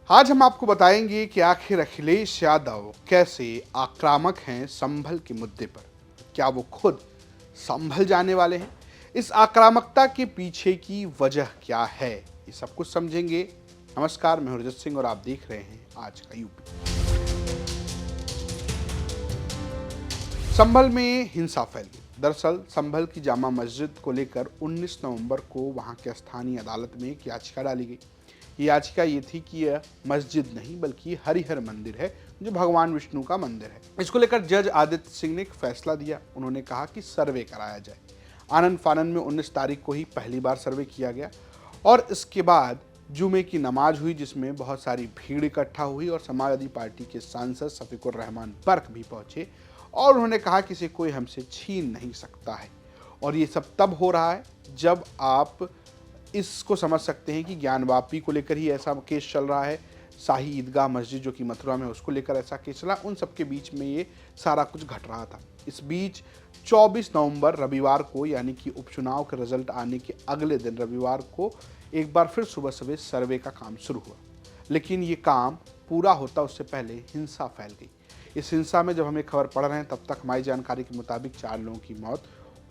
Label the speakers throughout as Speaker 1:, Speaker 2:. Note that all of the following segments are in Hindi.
Speaker 1: आज हम आपको बताएंगे कि आखिर अखिलेश यादव कैसे आक्रामक हैं संभल के मुद्दे पर। क्या वो खुद संभल जाने वाले हैं? इस आक्रामकता के पीछे की वजह क्या है, ये सब कुछ समझेंगे। नमस्कार, मैं हरजत सिंह और आप देख रहे हैं आज का यूपी। संभल में हिंसा फैल गई। दरअसल संभल की जामा मस्जिद को लेकर 19 नवंबर को वहां के स्थानीय अदालत में एक याचिका डाली गई। ये याचिका ये थी कि यह मस्जिद नहीं बल्कि हरिहर मंदिर है, जो भगवान विष्णु का मंदिर है। इसको लेकर जज आदित्य सिंह ने एक फैसला दिया। उन्होंने कहा कि सर्वे कराया जाए। आनंद फानन में 19 तारीख को ही पहली बार सर्वे किया गया और इसके बाद जुमे की नमाज हुई, जिसमें बहुत सारी भीड़ इकट्ठा हुई और समाजवादी पार्टी के सांसद शफीकुर रहमान बर्क भी पहुंचे और उन्होंने कहा कि इसे कोई हमसे छीन नहीं सकता है। और ये सब तब हो रहा है जब आप इसको समझ सकते हैं कि ज्ञानवापी को लेकर ही ऐसा केस चल रहा है, शाही ईदगाह मस्जिद जो कि मथुरा में उसको लेकर ऐसा केस चला, उन सब के बीच में ये सारा कुछ घट रहा था। इस बीच 24 नवंबर रविवार को, यानी कि उपचुनाव के रिजल्ट आने के अगले दिन रविवार को एक बार फिर सुबह सुबह सर्वे का काम शुरू हुआ। लेकिन ये काम पूरा होता उससे पहले हिंसा फैल गई। इस हिंसा में जब हम ये खबर पढ़ रहे हैं तब तक हमारी जानकारी के मुताबिक 4 लोगों की मौत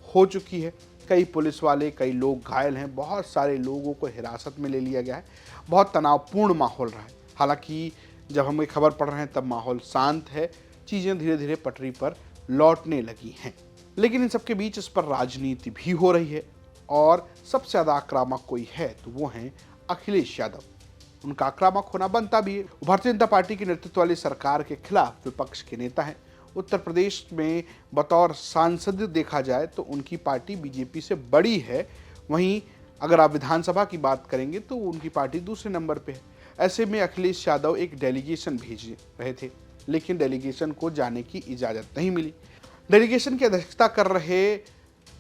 Speaker 1: हो चुकी है। कई पुलिस वाले, कई लोग घायल हैं, बहुत सारे लोगों को हिरासत में ले लिया गया है। बहुत तनावपूर्ण माहौल रहा है। हालांकि जब हम ये खबर पढ़ रहे हैं तब माहौल शांत है, चीज़ें धीरे धीरे पटरी पर लौटने लगी हैं। लेकिन इन सबके बीच इस पर राजनीति भी हो रही है और सबसे ज़्यादा आक्रामक कोई है तो वो हैं अखिलेश यादव। उनका आक्रामक होना बनता भी है। भारतीय जनता पार्टी के नेतृत्व वाली सरकार के खिलाफ विपक्ष के नेता हैं। उत्तर प्रदेश में बतौर सांसद देखा जाए तो उनकी पार्टी बीजेपी से बड़ी है। वहीं अगर आप विधानसभा की बात करेंगे तो उनकी पार्टी दूसरे नंबर पे है। ऐसे में अखिलेश यादव एक डेलीगेशन भेज रहे थे, लेकिन डेलीगेशन को जाने की इजाज़त नहीं मिली। डेलीगेशन की अध्यक्षता कर रहे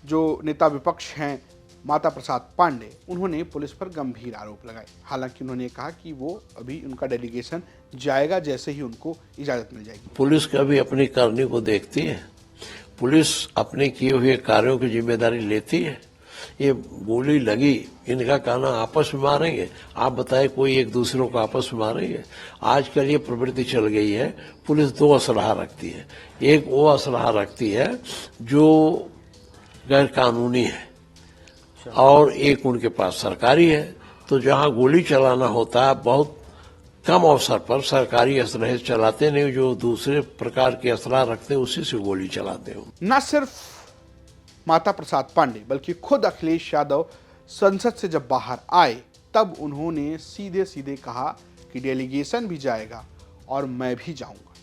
Speaker 1: जो नेता विपक्ष हैं माता प्रसाद पांडे, उन्होंने पुलिस पर गंभीर आरोप लगाए। हालांकि उन्होंने कहा कि वो अभी उनका डेलीगेशन जाएगा जैसे ही उनको इजाजत मिल जाएगी।
Speaker 2: पुलिस कभी अपनी करनी को देखती है, पुलिस अपने किए हुए कार्यों की जिम्मेदारी लेती है। ये गोली लगी, इनका कहना आपस में मारेंगे, आप बताएं कोई एक दूसरों को आपस में मारेंगे? आजकल ये प्रवृत्ति चल गई है, पुलिस 2 असलहा रखती है। एक वो असलहा रखती है जो गैर कानूनी है और एक उनके पास सरकारी है। तो जहां गोली चलाना होता है बहुत कम अवसर पर सरकारी असलहे चलाते नहीं, जो दूसरे प्रकार के असलहा रखते हैं उसी से गोली चलाते हो।
Speaker 1: न सिर्फ माता प्रसाद पांडे बल्कि खुद अखिलेश यादव संसद से जब बाहर आए तब उन्होंने सीधे सीधे कहा कि डेलीगेशन भी जाएगा और मैं भी जाऊंगा।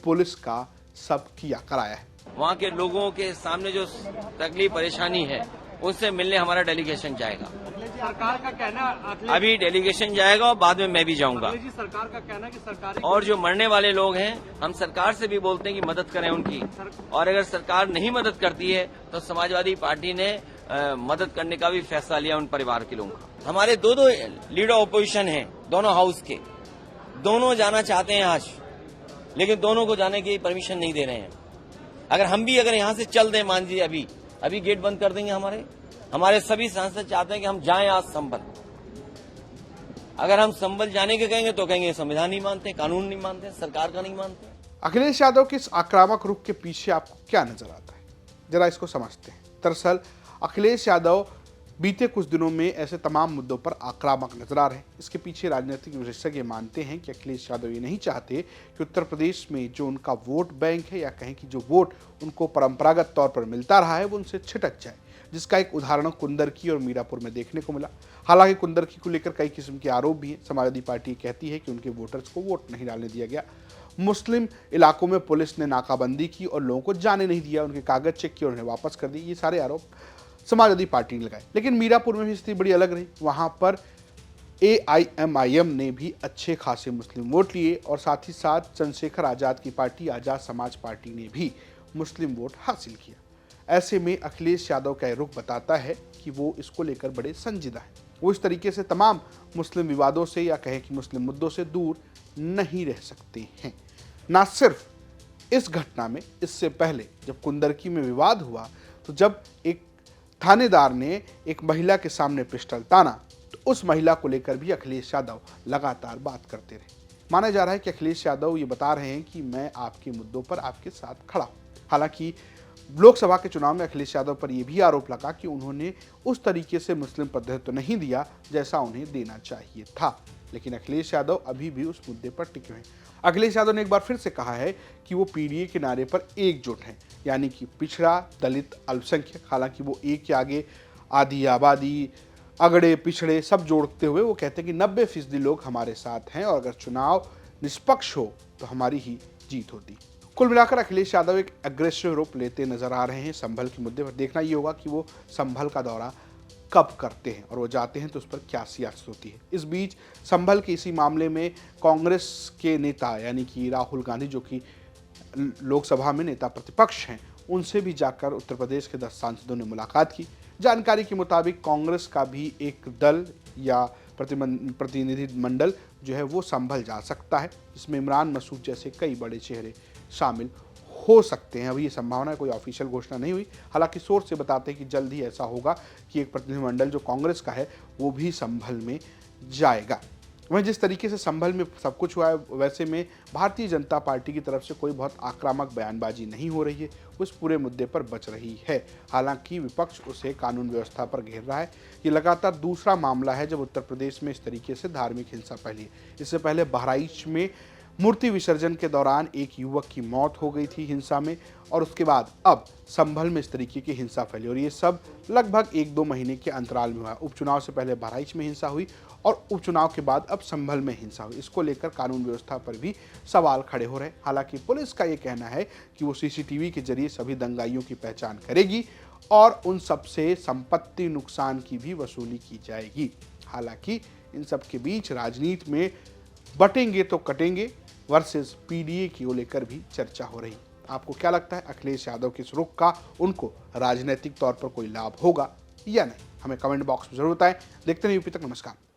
Speaker 1: पुलिस का सब किया कराया है।
Speaker 3: वहाँ के लोगों के सामने जो तकलीफ परेशानी है उससे मिलने हमारा डेलीगेशन जाएगा।
Speaker 4: सरकार का कहना
Speaker 3: अभी डेलीगेशन जाएगा और बाद में मैं भी जाऊंगा।
Speaker 4: सरकार का कहना कि सरकार
Speaker 3: और जो मरने वाले लोग हैं, हम सरकार से भी बोलते हैं कि मदद करें उनकी, और अगर सरकार नहीं मदद करती है तो समाजवादी पार्टी ने मदद करने का भी फैसला लिया उन परिवार के लोगों का। हमारे 2 लीडर ऑपोजिशन हैं, दोनों हाउस के, दोनों जाना चाहते हैं आज, लेकिन दोनों को जाने की परमिशन नहीं दे रहे हैं। अगर हम भी यहाँ से चल दें, मान लीजिए अभी गेट बंद कर देंगे, हमारे सभी सांसद चाहते हैं कि हम जाएं आज संभल। अगर हम संभल जाने के कहेंगे तो कहेंगे संविधान नहीं मानते, कानून नहीं मानते, सरकार का नहीं मानते।
Speaker 1: अखिलेश यादव के इस आक्रामक रुख के पीछे आपको क्या नजर आता है, जरा इसको समझते हैं। दरअसल अखिलेश यादव बीते कुछ दिनों में ऐसे तमाम मुद्दों पर आक्रामक नजर आ रहे हैं। इसके पीछे राजनीतिक विशेषज्ञ मानते हैं कि अखिलेश यादव ये नहीं चाहते कि उत्तर प्रदेश में जो उनका वोट बैंक है, या कहें कि जो वोट उनको परंपरागत तौर पर मिलता रहा है, वो उनसे छिटक जाए, जिसका एक उदाहरण कुंदरकी और मीरापुर में देखने को मिला। हालांकि कुंदरकी को लेकर कई किस्म के आरोप भी हैं। समाजवादी पार्टी कहती है कि उनके वोटर्स को वोट नहीं डालने दिया गया। मुस्लिम इलाकों में पुलिस ने नाकाबंदी की और लोगों को जाने नहीं दिया, उनके कागज चेक किए और उन्हें वापस कर दिए। ये सारे आरोप समाजवादी पार्टी ने लगाए। लेकिन मीरापुर में भी स्थिति बड़ी अलग रही। वहां पर AIMIM ने भी अच्छे खासे मुस्लिम वोट लिए और साथ ही साथ चंद्रशेखर आजाद की पार्टी आजाद समाज पार्टी ने भी मुस्लिम वोट हासिल किया। ऐसे में अखिलेश यादव का रुख बताता है कि वो इसको लेकर बड़े संजीदा हैं। वो इस तरीके से तमाम मुस्लिम विवादों से, या कहें कि मुस्लिम मुद्दों से दूर नहीं रह सकते हैं। ना सिर्फ इस घटना में, इससे पहले जब कुंदरकी में विवाद हुआ तो जब एक थानेदार ने एक महिला के सामने पिस्टल ताना तो उस महिला को लेकर भी अखिलेश यादव लगातार बात करते रहे। माना जा रहा है कि अखिलेश यादव ये बता रहे हैं कि मैं आपके मुद्दों पर आपके साथ खड़ा हूं। हालांकि लोकसभा के चुनाव में अखिलेश यादव पर यह भी आरोप लगा कि उन्होंने उस तरीके से मुस्लिम प्रतिनिधित्व नहीं दिया जैसा उन्हें देना चाहिए था, लेकिन अखिलेश यादव अभी भी उस मुद्दे पर टिके हुए हैं। अखिलेश यादव ने एक बार फिर से कहा है कि वो पीडीए के नारे पर एकजुट हैं, यानी कि पिछड़ा, दलित, अल्पसंख्यक। हालांकि वो एक के आगे आधी आबादी, अगड़े पिछड़े सब जोड़ते हुए वो कहते हैं कि 90% लोग हमारे साथ हैं और अगर चुनाव निष्पक्ष हो तो हमारी ही जीत होती। कुल मिलाकर अखिलेश यादव एक अग्रेसिव रूप लेते नजर आ रहे हैं संभल के मुद्दे पर। देखना ये होगा कि वो संभल का दौरा कब करते हैं और वो जाते हैं तो उस पर क्या सियासत होती है। इस बीच संभल के इसी मामले में कांग्रेस के नेता यानी कि राहुल गांधी, जो कि लोकसभा में नेता प्रतिपक्ष हैं, उनसे भी जाकर उत्तर प्रदेश के 10 सांसदों ने मुलाकात की। जानकारी के मुताबिक कांग्रेस का भी एक दल या प्रतिनिधि मंडल जो है वो संभल जा सकता है, जिसमें इमरान मसूद जैसे कई बड़े चेहरे शामिल हो सकते हैं। अभी ये संभावना है, कोई ऑफिशियल घोषणा नहीं हुई। हालांकि सोर्स से बताते हैं कि जल्द ही ऐसा होगा कि एक प्रतिनिधिमंडल जो कांग्रेस का है वो भी संभल में जाएगा। वहीं जिस तरीके से संभल में सब कुछ हुआ है, वैसे में भारतीय जनता पार्टी की तरफ से कोई बहुत आक्रामक बयानबाजी नहीं हो रही है, उस पूरे मुद्दे पर बच रही है। हालांकि विपक्ष उसे कानून व्यवस्था पर घेर रहा है। ये लगातार दूसरा मामला है जब उत्तर प्रदेश में इस तरीके से धार्मिक हिंसा फैली है। इससे पहले बहराइच में मूर्ति विसर्जन के दौरान एक युवक की मौत हो गई थी हिंसा में, और उसके बाद अब संभल में इस तरीके की हिंसा फैली और ये सब लगभग 1-2 महीने के अंतराल में हुआ। उपचुनाव से पहले बहराइच में हिंसा हुई और उपचुनाव के बाद अब संभल में हिंसा हुई। इसको लेकर कानून व्यवस्था पर भी सवाल खड़े हो रहे हैं। हालांकि पुलिस का ये कहना है कि वो सीसीटीवी के जरिए सभी दंगाइयों की पहचान करेगी और उन सबसे संपत्ति नुकसान की भी वसूली की जाएगी। हालांकि इन सब के बीच राजनीति में बटेंगे तो कटेंगे वर्सेस पीडीए की को लेकर भी चर्चा हो रही। आपको क्या लगता है, अखिलेश यादव के इस रुख का उनको राजनीतिक तौर पर कोई लाभ होगा या नहीं? हमें कमेंट बॉक्स में जरूर बताएं। देखते रहिए यूपी तक। नमस्कार।